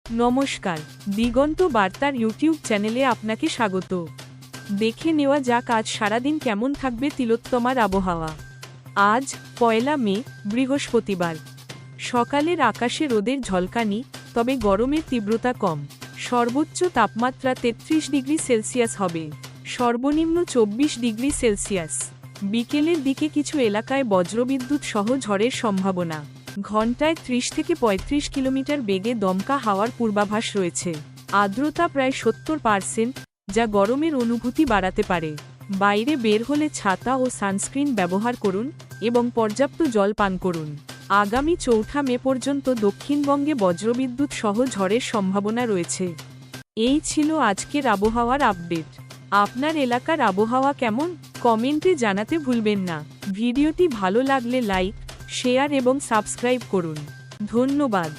নমস্কার, দিগন্ত বার্তার ইউটিউব চ্যানেলে আপনাকে স্বাগত। দেখে নেওয়া যাক আজ সারাদিন কেমন থাকবে তিলোত্তমার আবহাওয়া। আজ 1 মে, বৃহস্পতিবার। সকালের আকাশে রোদের ঝলকানি, তবে গরমের তীব্রতা কম। সর্বোচ্চ তাপমাত্রা 33 ডিগ্রি সেলসিয়াস হবে, সর্বনিম্ন 24 ডিগ্রি সেলসিয়াস। বিকেলের দিকে কিছু এলাকায় বজ্রবিদ্যুৎ সহ ঝড়ের সম্ভাবনা। ঘণ্টায় 30 থেকে 35 কিলোমিটার বেগে দমকা হাওয়ার পূর্বাভাস রয়েছে। আর্দ্রতা প্রায় 70%, যা গরমের অনুভূতি বাড়াতে পারে। বাইরে বের হলে ছাতা ও সানস্ক্রিন ব্যবহার করুন এবং পর্যাপ্ত জল পান করুন। আগামী 4 মে পর্যন্ত দক্ষিণবঙ্গে বজ্রবিদ্যুৎ সহ ঝড়ের সম্ভাবনা রয়েছে। এই ছিল আজকের আবহাওয়ার আপডেট। আপনার এলাকার আবহাওয়া কেমন? কমেন্টে জানাতে ভুলবেন না। ভিডিওটি ভালো লাগলে লাইক, শেয়ার এবং সাবস্ক্রাইব করুন। ধন্যবাদ।